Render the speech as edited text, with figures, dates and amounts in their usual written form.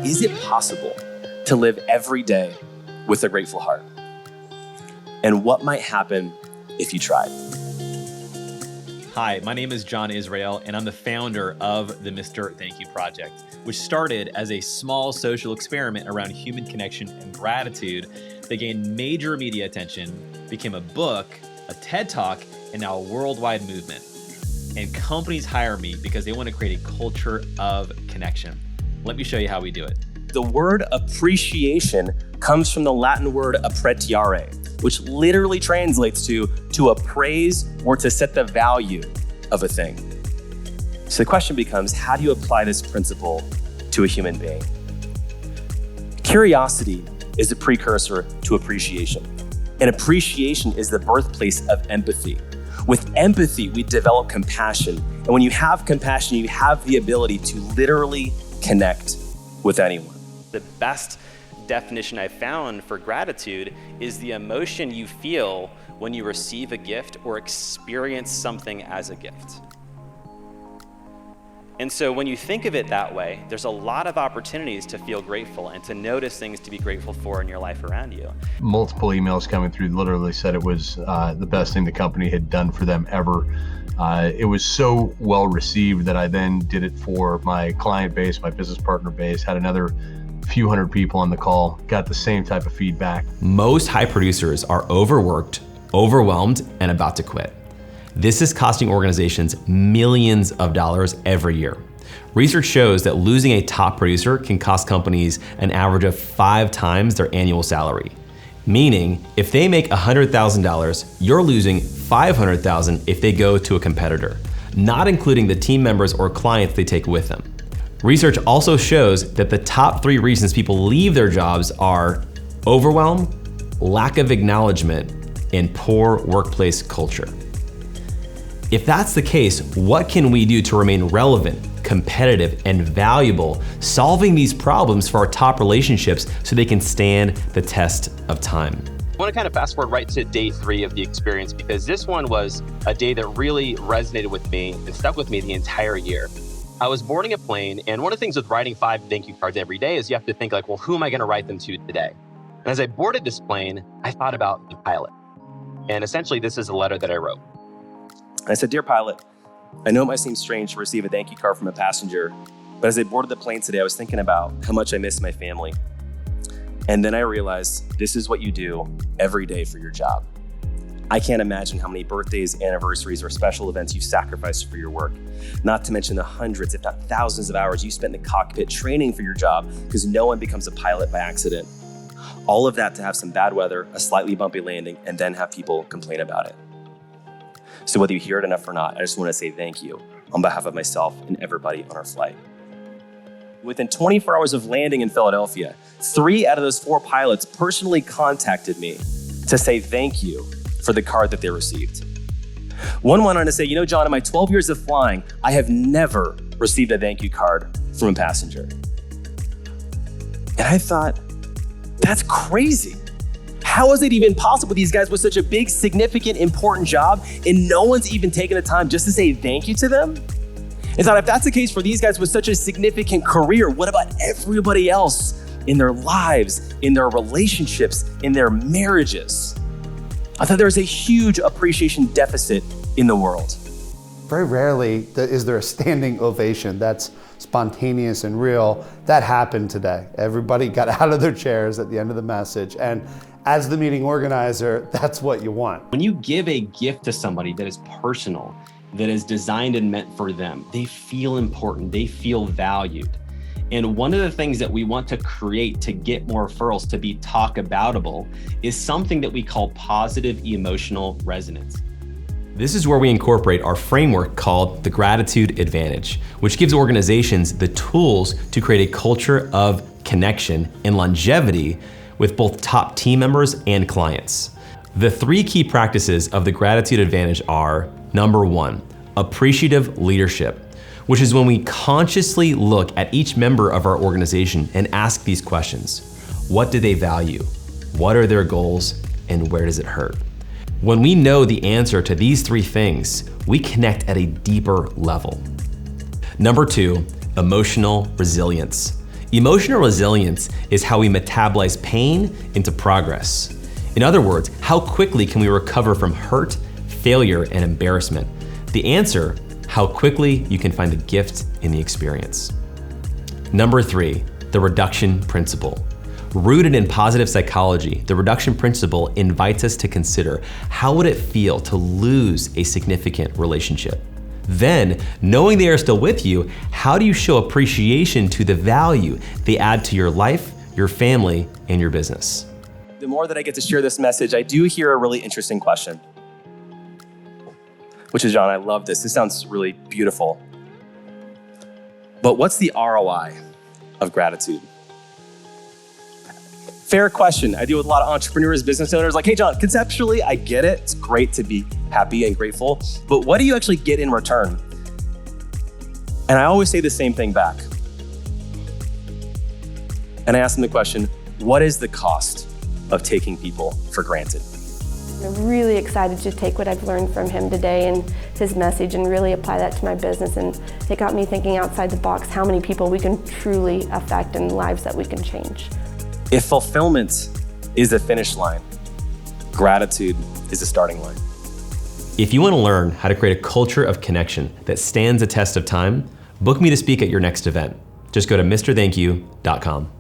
is it possible to live every day with a grateful heart? And what might happen if you tried? Hi, my name is John Israel, and I'm the founder of the Mr. Thank You Project, which started as a small social experiment around human connection and gratitude that gained major media attention, became a book, a TED Talk, and now a worldwide movement. And companies hire me because they want to create a culture of connection. Let me show you how we do it. The word appreciation comes from the Latin word appreciare, which literally translates to appraise or to set the value of a thing. So the question becomes, how do you apply this principle to a human being? Curiosity is a precursor to appreciation. And appreciation is the birthplace of empathy. With empathy, we develop compassion. And when you have compassion, you have the ability to literally connect with anyone. The best definition I've found for gratitude is the emotion you feel when you receive a gift or experience something as a gift. And so when you think of it that way, there's a lot of opportunities to feel grateful and to notice things to be grateful for in your life around you. Multiple emails coming through literally said it was the best thing the company had done for them ever. It was so well received that I then did it for my client base, my business partner base, had another few hundred people on the call, got the same type of feedback. Most high producers are overworked, overwhelmed, and about to quit. This is costing organizations millions of dollars every year. Research shows that losing a top producer can cost companies an average of 5 times their annual salary. Meaning, if they make $100,000, you're losing $500,000 if they go to a competitor, not including the team members or clients they take with them. Research also shows that the top 3 reasons people leave their jobs are overwhelm, lack of acknowledgement, and poor workplace culture. If that's the case, what can we do to remain relevant, competitive, and valuable, solving these problems for our top relationships so they can stand the test of time? I want to kind of fast forward right to day 3 of the experience, because this one was a day that really resonated with me and stuck with me the entire year. I was boarding a plane, and one of the things with writing 5 thank you cards every day is you have to think like, well, who am I going to write them to today? And as I boarded this plane, I thought about the pilot. And essentially, this is a letter that I wrote. I said, "Dear pilot, I know it might seem strange to receive a thank you card from a passenger, but as I boarded the plane today, I was thinking about how much I miss my family. And then I realized this is what you do every day for your job. I can't imagine how many birthdays, anniversaries, or special events you sacrifice for your work, not to mention the hundreds, if not thousands of hours you spent in the cockpit training for your job, because no one becomes a pilot by accident. All of that to have some bad weather, a slightly bumpy landing, and then have people complain about it. So whether you hear it enough or not, I just want to say thank you on behalf of myself and everybody on our flight." Within 24 hours of landing in Philadelphia, 3 out of those 4 pilots personally contacted me to say thank you for the card that they received. One went on to say, "You know, John, in my 12 years of flying, I have never received a thank you card from a passenger." And I thought, that's crazy. How is it even possible these guys with such a big, significant, important job and no one's even taken the time just to say thank you to them? And thought, if that's the case for these guys with such a significant career, what about everybody else in their lives, in their relationships, in their marriages? I thought there was a huge appreciation deficit in the world. Very rarely is there a standing ovation that's spontaneous and real. That happened today. Everybody got out of their chairs at the end of the message. And as the meeting organizer, that's what you want. When you give a gift to somebody that is personal, that is designed and meant for them, they feel important, they feel valued. And one of the things that we want to create to get more referrals to be talk aboutable is something that we call positive emotional resonance. This is where we incorporate our framework called the Gratitude Advantage, which gives organizations the tools to create a culture of connection and longevity with both top team members and clients. The 3 key practices of the Gratitude Advantage are, number 1, appreciative leadership, which is when we consciously look at each member of our organization and ask these questions. What do they value? What are their goals? And where does it hurt? When we know the answer to these 3 things, we connect at a deeper level. Number 2, emotional resilience. Emotional resilience is how we metabolize pain into progress. In other words, how quickly can we recover from hurt, failure, and embarrassment? The answer, how quickly you can find the gift in the experience. Number 3, the reduction principle. Rooted in positive psychology, the reduction principle invites us to consider how would it feel to lose a significant relationship? Then, knowing they are still with you, how do you show appreciation to the value they add to your life, your family, and your business? The more that I get to share this message, I do hear a really interesting question, which is, John, I love this. This sounds really beautiful. But what's the ROI of gratitude? Fair question. I deal with a lot of entrepreneurs, business owners, like, hey, John, conceptually, I get it. It's great to be happy and grateful, but what do you actually get in return? And I always say the same thing back. And I ask them the question, what is the cost of taking people for granted? I'm really excited to take what I've learned from him today and his message and really apply that to my business. And it got me thinking outside the box, how many people we can truly affect and lives that we can change. If fulfillment is the finish line, gratitude is the starting line. If you want to learn how to create a culture of connection that stands the test of time, book me to speak at your next event. Just go to mrthankyou.com.